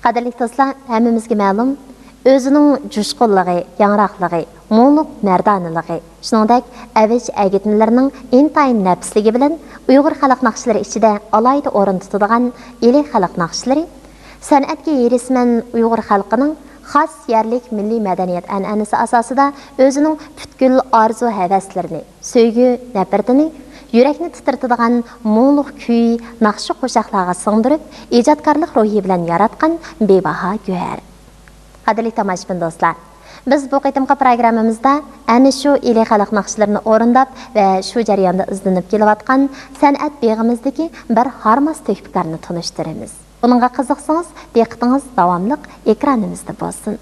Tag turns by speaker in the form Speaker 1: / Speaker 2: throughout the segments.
Speaker 1: Qadrli dostlar, hammamizga ma'lum, o'zining jushqunligi, yangroqligi, mo'lliq mardaniligi, shuningdek, avij agitnilarining intayin nafsligi bilan Uyg'ur xalq naqshlari ichida alohida o'rin tutadigan Eli xalq naqshlari san'atga erisman Uyg'ur xalqining xos yerlik milliy madaniyat an'anasi asosida o'zining butkul orzu-havaslarini, sevgi, nafratini yurakni titrtadigan mo'lliq kuy, naqshi qo'shiqlarga singdirib, ijodkorlik ruhi bilan yaratgan bebaho go'har. Qadrli tomoshabin do'stlar, biz bu qitimqi programmamizda ana shu Eli xalq naqshlarini o'rindab va shu jarayonda izlanib kelayotgan san'at beg'imizdagi bir harmas to'kpikarni tanishtiramiz. Buningga qiziqsangiz, diqqatingiz davomli ekranimizda bo'lsin.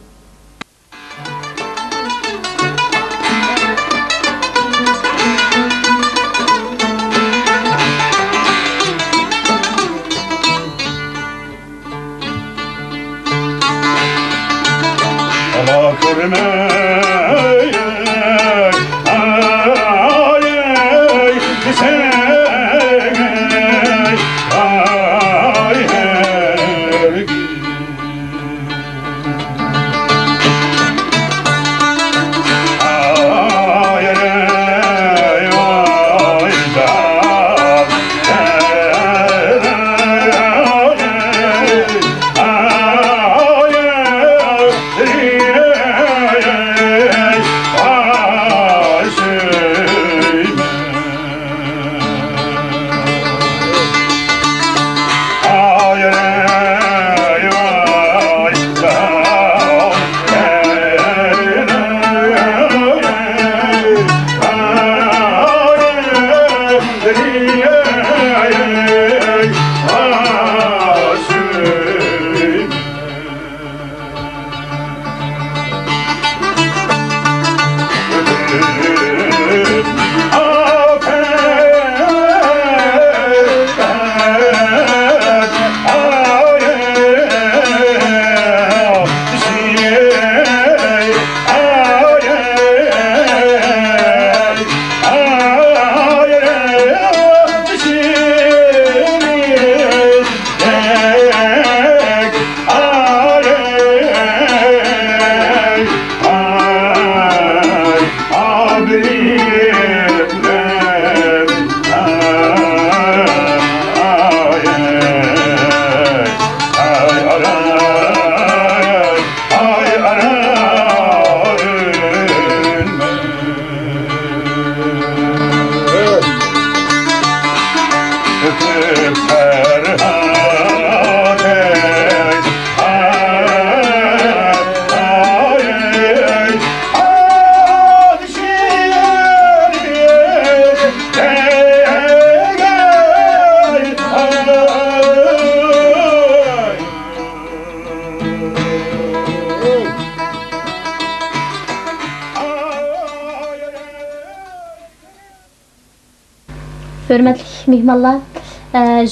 Speaker 1: Hürmetli mehmanlar,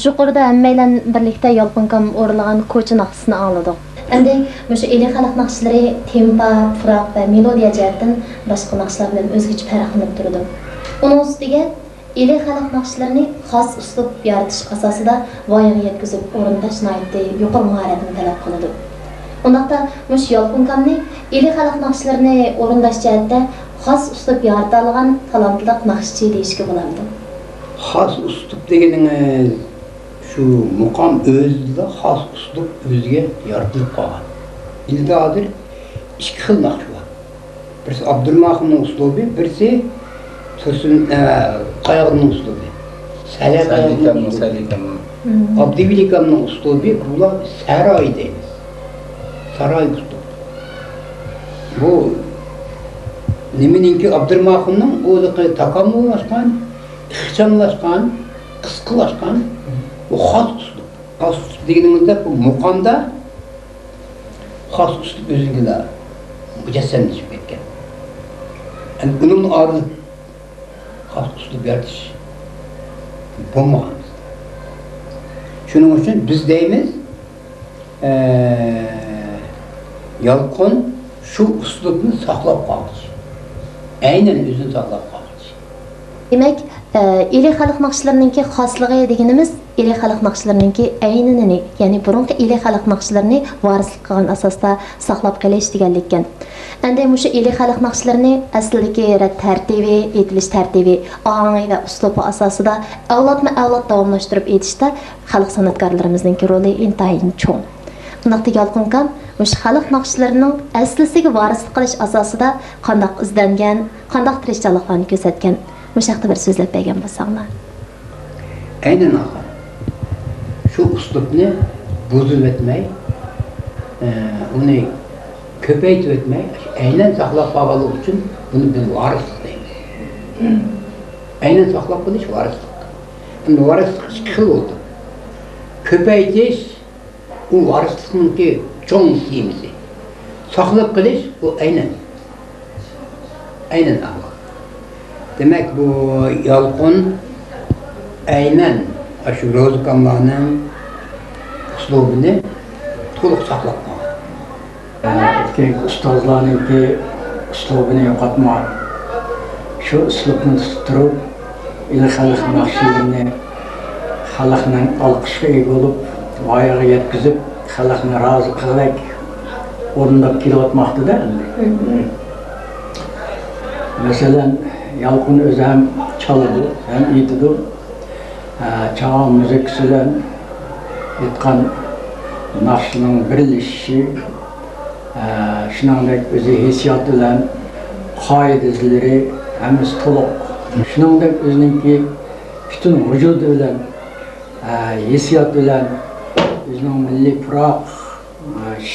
Speaker 1: yuqorida hammaylar birlikda yolqinqam o'rlagan ko'cha naqsini angladik. Endi o'sha Eli xalq naqshlari tempo, furoq va melodiya jihatdan boshqa naqshlar bilan o'zgacha farqlanib turadi. Uning ustiga Eli xalq naqshlarini xos uslub yaratish asosida voyaga yetkazib o'rindash nihoyatda yuqori mahoratni talab qiladi. Undaqda o'sha yolqinqamni Eli xalq naqshlarini o'rindash jihatda xos uslub yarata olgan talantli naqshchi deyishga bo'ladi.
Speaker 2: Xas uslub deganiniz şu muqam özüde xas uslub özüge yaratılıp qolgan. Bizde hozir ikki xil naqsh bor. Birisi Abdulmaxonning uslubi, birisi Tursun Qayog'ning uslubi. Salakamning Abdivilikamning uslubi bular saroy deymiz. Saroy uslub. Bu niminki Abdulmaxonning o'zi takomillashgan, ixchamlashgan, qisqalashgan bu xos uslub. Xos uslub deganimizda bu muqomda xos uslub o'ziga mujassamlashib ketgan. Yani bunun ardı xos uslub yaratish bo'lmagan. Shuning uchun biz deymiz, yalqin şu uslubni saqlab qolish. Aynan o'zini saqlab qolish.
Speaker 1: Demak, Eli xalq naqshlarininki xosligi deganimiz ili xalq naqshlarininki aynini, ya'ni burunqi ili xalq naqshlarini varislik qilgan asosda saqlab qolish deganlikkan. Endi mushu ili xalq naqshlarini aslidagi tartibi, aytilish tartibi, ohang va uslubi asosida avlodma-avlod davomlashtirib etishda xalq san'atkorlarimizning roli intayin cho'ng. Bundaq deganlikam, mushu xalq naqshlarining aslisiga varislik qilish asosida qandaq izlangan, qandaq tirishchiliklarni ko'rsatgan. Mush haqda bir so'zlab bergan bo'lsanglar.
Speaker 2: Aynen ağa. Şu uslubni buzulup etmey, onu köpeytip etmey, aynen saklap bağlı için bunu biz varislik deymiz. Aynen saklap kılış varislik. Şimdi varislik iki xil oldu. Köpeytiş, o varisliğin ki çoğun siyimizi. Saklap kılış, o aynen. Aynen ağa. Demek bu yalqın aynen şu Rozikamlarning uslubini to'liq saqlab qolgan.
Speaker 3: Keyin ustozlarninki uslubini yo'qotma. Shu uslubni tutib turib, ila xalq naqshlarini xalqning olqishiga ega bo'lib, voyaga yetkazib, xalqni rozi qilib o'rnab kelyapmoqda. Masalan, Yalqın o'zi ham chaladi, ham aytadi. Çağın müziksiyle etkan naqshning birleşişi, shuningdek o'zi hissiyot bilan qoidalari hammasi to'liq. Shuningdek o'ziningki butun vujudi bilan, hissiyot bilan o'zining milliy puroq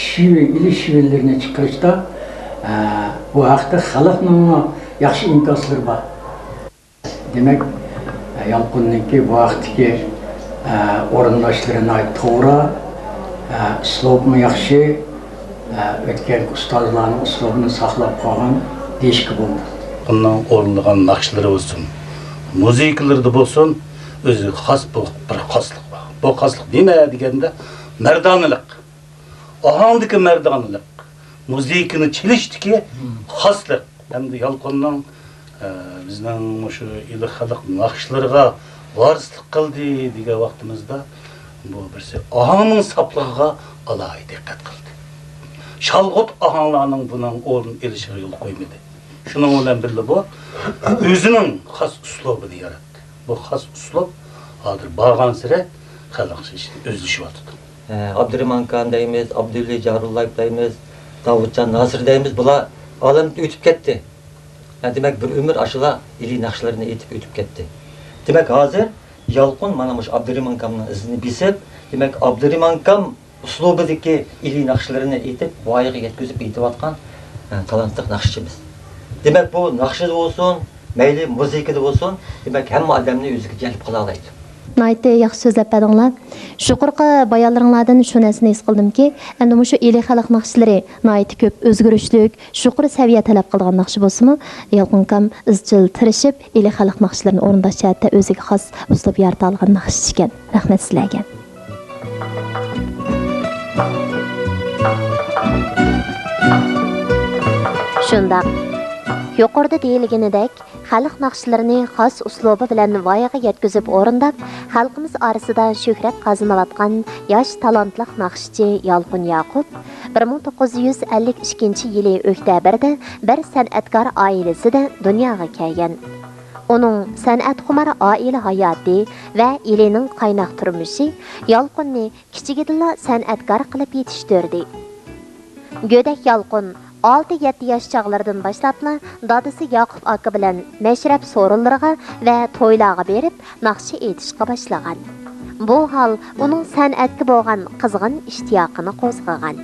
Speaker 3: shivirlarini chiqarishda bu haqda xalqning yaxshi imkoniyati bor. Demak, Yalqın'ınki bu vaxtki orundaşlarına to'g'ri, uslubni yaxshi, o'tgan ustozlarning uslubini saqlab qolgan deyishga bo'ldi.
Speaker 4: Bundan o'rinlagan naqshlari bo'lsin, muzikalarda bo'lsin, o'zi xos bir xoslik bor. Bu xoslik nima deganda mardonalik. Ohangdagi mardonalik, muzikani chilishdagi xoslik. Endi Yalqın'ning bizning shu ili xalq naqshlariga varislik qildi degan vaqtimizda bu birisi ohangning sapligiga alohida diqqat qildi. Shalg'ut ohanglarning buning o'rin elishiga yo'l qo'ymadi. Shuning bilan birga bu o'zining xos uslubini yaratdi. Bu xos uslub hozir borgan sira xalq o'zlashyapti.
Speaker 5: Abdurrahman Khan deymiz, Abdulla Jarullayev deymiz, Davudjon Nasir deymiz. Bular olamdan o'tib ketdi. Yani demek bir ömür aşıla ili naqshlarını etip ötüp gitti. Demek hazır Yalqın mana muş Abdurrahman Kam'ın izini bisip, demek Abdurrahman Kam uslubidagi ili naqshlarını etip voyaga yetkazib aytayotgan talantli naqshchimiz. Demek bu naqshida olsun, mayli muzikada olsun, demek hamma odamni o'ziga jalb qila oladi.
Speaker 1: Nayte yaxshi so'zlab berdinglar. Shukurqa bayonlaringlardan shu narsani his qildimki, endi mushu eli xalq naqshlari nayte ko'p o'zgarishlik, shukur saviya talab qilgan naqsh bo'lsa-mu, Yalqınkam izchil tirishib, eli xalq naqshlarini o'rindash jihatda o'ziga xos uslub yarata olgan naqshchi ekan. Rahmat sizlarga. Shundaq yuqorida deyilganidek, xalq naqshlarini xos uslubi bilan voyaga yetkazib o'rindab, xalqimiz orasida shuhrat qozonayotgan yosh talantli naqshchi Yalqın Yaqub 1952-yili oktabrda bir san'atkor oilasida dunyoga kelgan. Uning san'atxumar oila hayoti va elining qaynoq turmushi Yalqınni kichigidilla san'atkor qilib yetishtirdi. Go'dak Yalqın 6-7 yosh chog'laridan boshlabla dadasi Yaqub aka bilan mashrab so'rinlariga va to'ylarga berib naqshi aytishga boshlagan. Bu hol uning san'atga bo'lgan qizg'in ishtiyoqini qo'zg'agan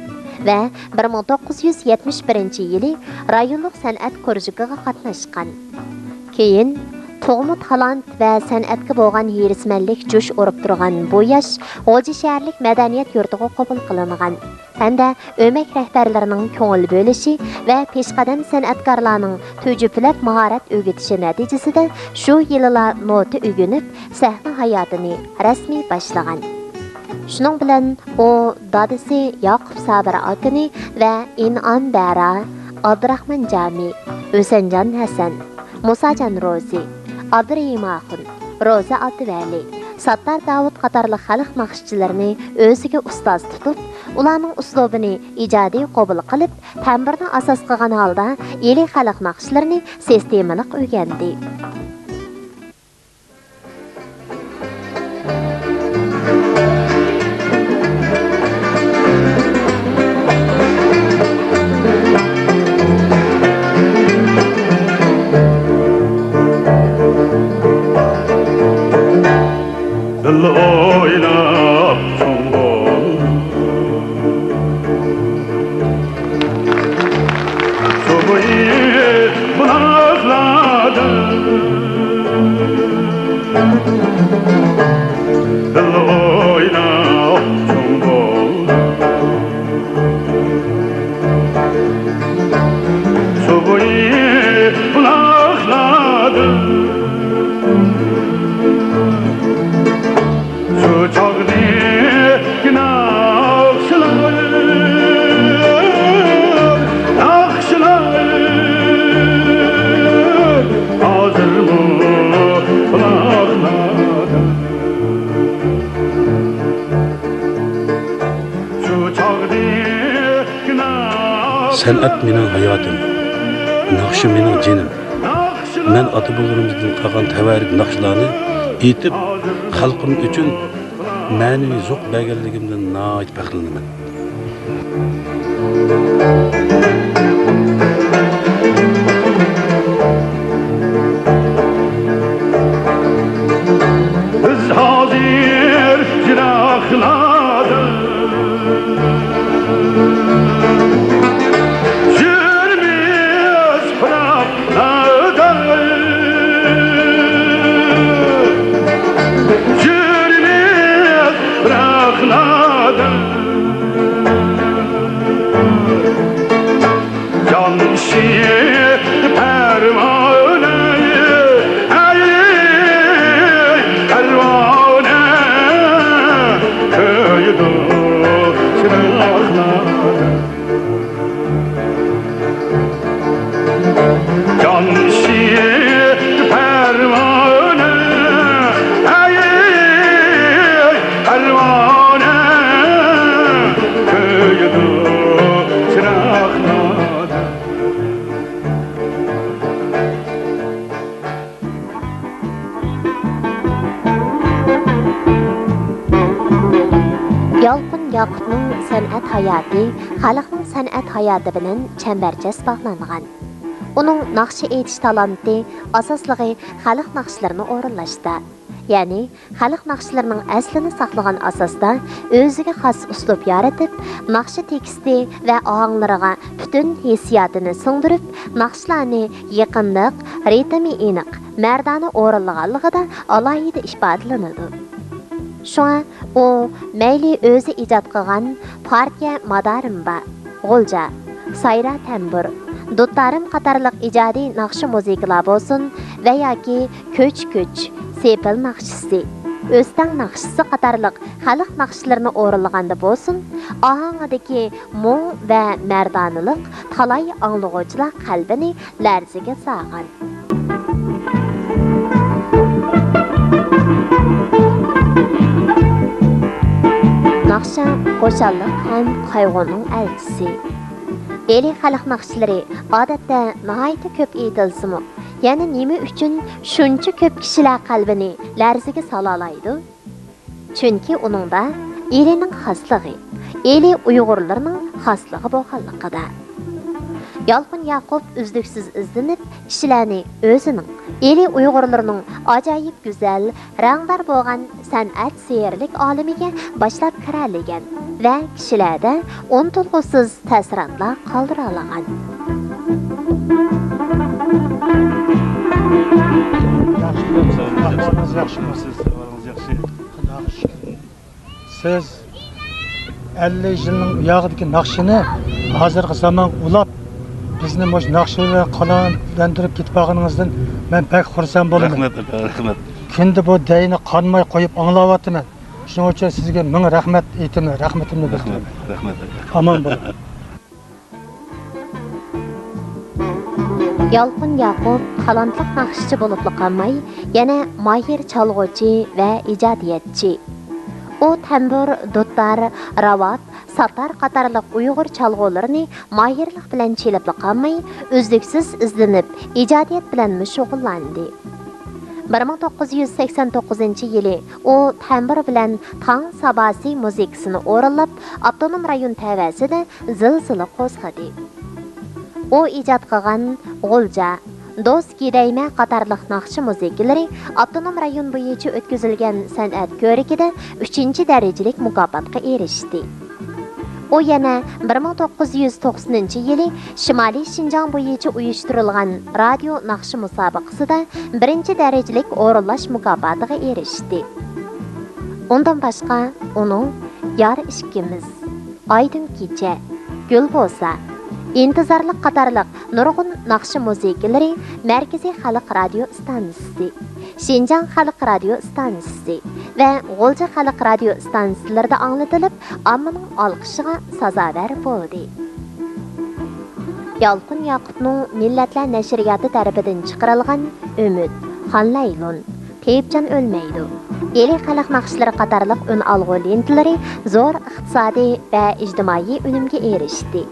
Speaker 1: va 1971-yili rayonlik san'at ko'rgiga qatnashgan. Keyin tug'ma talant va san'atga bo'lgan herismanlik jo'sh urib turgan bu yosh G'o'ja shaharlik madaniyat yurtiga qabul qilingan. Hamda o'mak rahbarlarining ko'ngil bo'lishi va peshqadam san'atkorlarning tujjublab mahorat o'rgatishi natijasida shu yillar nota o'rganib, sahna hayotini rasmiy boshlagan. Shuning bilan u dadasi Yaqub Sabir akani va In'om Bara, Abdurahmon Jami, O'sanjon Hasan, Musajon Rozi, Abdurahim Axun, Roza Atvali, Sattar Davud qatarlıq xalq naqshchilarini o'ziga ustoz tutib, ularning uslubini ijodiy qabul qilib, tambirni asos qilgan holda eli xalq naqshlarini sistemalik o'rgandi.
Speaker 4: San'at mening hayotim, naqshi mening jinim. Men ota-bobolarimizdan qolgan tavarik naqshlarni aytib, xalqim uchun ma'naviy zo'q berganligimdan nihoyat faxrlanaman.
Speaker 6: Biz hozir jiraqlarda
Speaker 1: Yaqubning san'at hayoti xalqning san'at hayoti bilan chambarchas bog'langan. Uning naqshi aytish talanti asosligi xalq naqshlarini o'rinlashda. Ya'ni xalq naqshlarining aslini saqlagan asosda o'ziga xos uslub yaratib, naqshi teksti va ohanglariga butun hissiyotini singdirib, naqshlarni yaqinliq, ritmi aniq, mardona o'rinlaganligida alohida ifodalanadi. Şuna o meyli özü icad qilgan partiya madarimba, g'ulja, sayra tambur, dutlarim qatarliq ijodiy naqshi musiqalar bo'lsin va yoki ko'ch, sepil naqshisi, o'stan naqshisi qatarliq xalq naqshlarini o'rinlaganda bo'lsin, ohangidagi mung va mardonalik talay anglag'uvchilar qalbini larziga solgan. Naqsha xo'shallik ham qayg'uning elchisi. Eli xalq naqshlari odatda nihoyat ko'p aytilsa-mu, yana nima uchun shuncha ko'p kishilar qalbini larziga sola oladi? Chunki uningda elining xosligi, eli Uyg'urlarning xosligi bo'lganligida. Yalqın Yaqub uzluksiz izlanib, kishilarni o'zining, eli Uyg'urlarning ajoyib go'zal, rangdor bo'lgan san'at seyrlik olamiga boshlab kiralagan va kishilarda unutilg'usiz ta'sirotlar qoldira olgan.
Speaker 7: Siz 50 yilning uyog'idagi naqshini hozirgi zamon ulab bizni mo'sh naqshlar qonunlantirib ketib qolganingizdan men pek xursand bo'laman.
Speaker 4: Rahmat.
Speaker 7: Kunda bu dayni qonmay qo'yib anglayapman. Shuning uchun sizga ming rahmat aytaman. Rahmatimni bildiraman.
Speaker 4: Rahmat.
Speaker 7: Aman bo'ling.
Speaker 1: Yalqın Yaqub talantliq naqshchi bo'lib qolmay, yana mahir chalg'uvchi va ijodiyatchi. U tambur, dutar, ravat, satar qatorliq Uyg'ur chalg'uvlarini mahirlik bilan chelib qolmay, uzluksiz izlanib, ijodiyat bilan shug'ullandi. 1989-yili u tambur bilan Tang sabasi muzikasini o'rinlab, avtonom rayon tavasida zilzila qo'zg'adi. U ijod qilgan G'ulja, Do'st Gidayma qatorliq naqshi musikalari avtonom rayon bo'yicha o'tkazilgan san'at ko'rigida 3-darajalik mukofotga erishdi. U yana 1990-yili Shimoliy Shinjong bo'yicha uyushtirilgan radio naqshi musobaqasida 1-darajalik o'rinlash mukofotiga erishdi. Undan boshqa uning Yar ishkimiz, Aydin kecha, Gul bo'lsa, İntizarlıq qatarlıq nurg'un naqshi musikalari Markaziy xalq radio stansiyasi, Şinjan xalq radio stansiyasi va G'ulja xalq radio stansiyalarida anglatilib, ommaning olqishiga sazovor bo'ldi. Yalqın Yaqubning Millatlar nashriyoti tarafidan chiqarilgan Umid, Xonlaylon, Teyipjan o'lmaydi, Eli xalq naqshlari qatarlıq ün alg'u lentalari zo'r iqtisodiy va ijtimoiy unumga erishdi.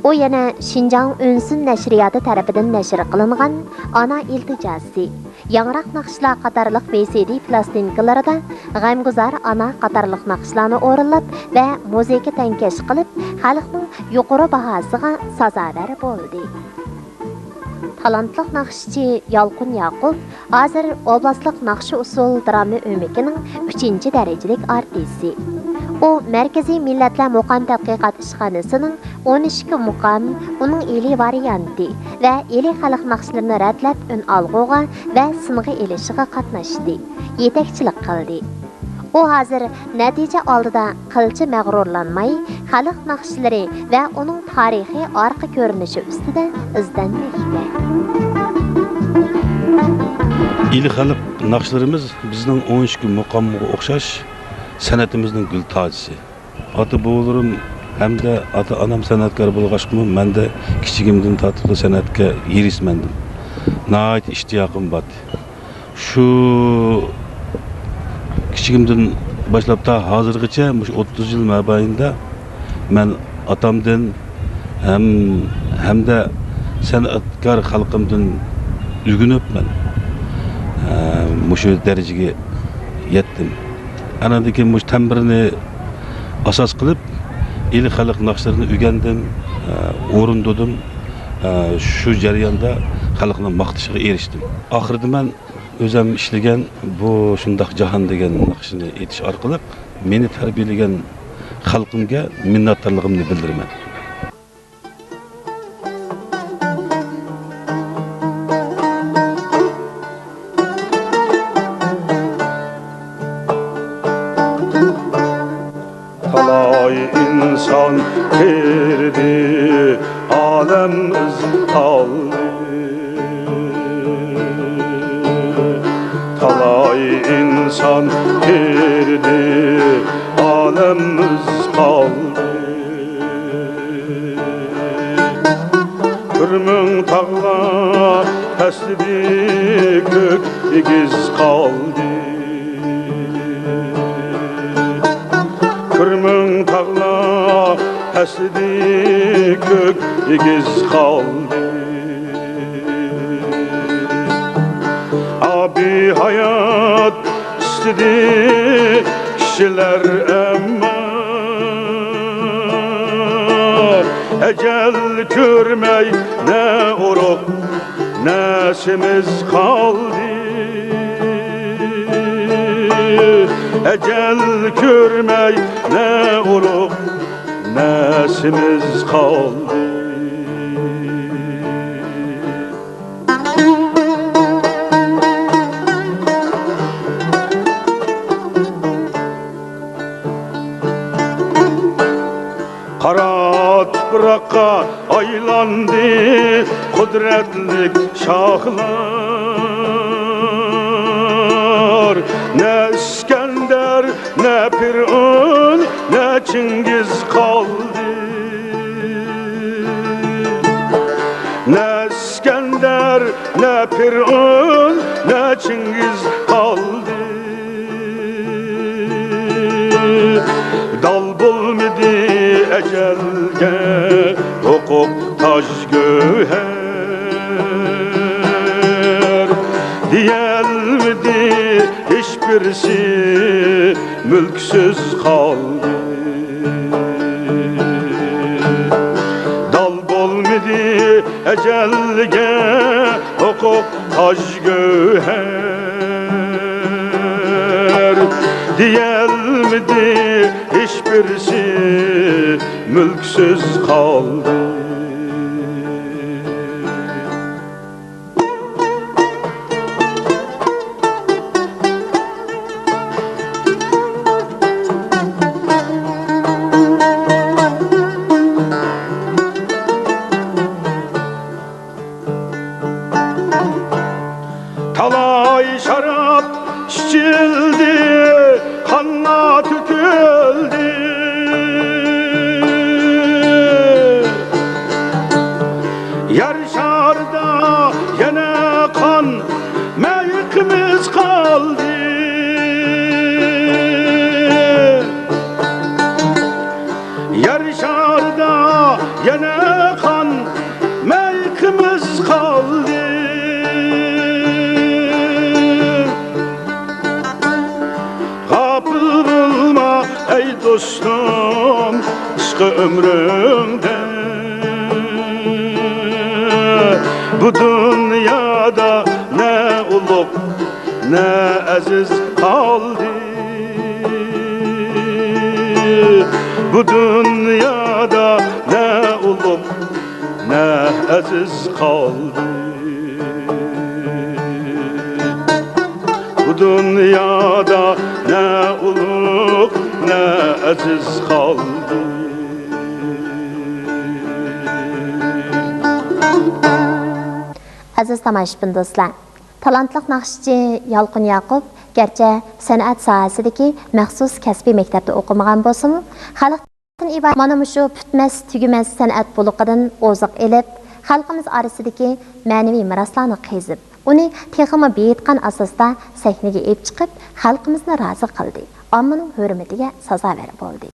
Speaker 1: O yana Şinjan Ünsün nashriyoti tarafidan nashr qilingan Ana iltijosi, Yangroq naqshlar qatorliq VCD plastinkalarida g'amguzar ana qatorliq naqshlarni o'rinlab va musiqa tankash qilib, xalqning yuqori bahosiga sazovor bo'ldi. Talantliq naqshchi Yalqın Yaqub hozir oblastlik naqshi usul drama o'mikining 3-darajalik artisti. O Markaziy Millatlar muqam tadqiqot ishxonasining 12 muqam, uning eli varianti va eli xalq naqshlarini radlab ün alg'uga va sing'i elishiga qatnashdi, yetakchilik qildi. O hozir natija oldida qilchi mag'rurlanmay, xalq naqshlari va uning tarixiy orqa ko'rinishi ustida izlanmoqda.
Speaker 8: İli xalq naqshlarimiz bizning 12 muqamga o'xshash sanatimizning gül tacisi. Ata boğulurum hem de ata anam sanatkar bo'lg'ashqimi, men de kichigimdan tatlı sanatga yerismendim. Nait iştiyaqım bat. Şu kichigimdan boshlab ta hozirgacha 30 yil mobaynida men atamdan hem de sanatkar xalqimdan ügünüp men mushu darajaga yetdim. Anadaki mush tambirini asas qilib, eli xalq naqshlarini o'rgandim, o'rindadim. Shu jarayonda xalqning maqtashiga erishdim. Oxirida men o'zim ishlagan bu shundoq jahon degan naqshini aytish orqali meni tarbiyalagan xalqimga minnatdorligimni bildiraman.
Speaker 6: İnsan girdi, alemimiz kaldı. Talay insan girdi, alemimiz kaldı. Kırmın tağlar, pesli kök igiz kaldı. Kırmın tağlar, pesli kök igiz kaldı. Abi hayat istedi kişiler emma, ecel görmey ne uruk nesimiz kaldı. Ecel görmey ne uruk nesimiz kaldı. Kara toprağa aylandı kudretlik şahlar. Ne İskender, ne Pirun, ne Çingiz kaldı. Ne İskender İskender, ne Pirun, ne Çingiz kaldı. Dal bulmadı ecelge, hukuk taş göher. Diyelmedi hiçbirisi mülksüz kaldı. Dal bulmadı ecelge, hukuk taş göher. Diyelmedi hiçbirisi mülksüz kaldı. Talay şarap içildi, kanla tüküldü. Yer şarda yine kan meyikimiz kaldı. Yer şarda yine kan meyikimiz kaldı. Kapılma ey dostum aşkı ömrümde. Bu dünyada ne ulup ne aziz kaldı. Bu dünyada ne ulup ne aziz kaldı. Bu dünyada ne ulup ne aziz kaldı.
Speaker 1: Aziz tomoshabin do'stlar, talantli naqshchi Yolqin Yaqub garchi san'at sohasidagi maxsus kasbiy maktabda o'qimagan bo'lsa-mu, xalqdan iborat mana shu bitmas tugumas san'at buluqidan o'ziq elib, xalqimiz orasidagi ma'naviy meroslarni qezib, uni texmi beyitgan asosda sahnaga olib chiqib, xalqimizni rozi qildi. Ommaning hurmatiga sazovor bo'ldi.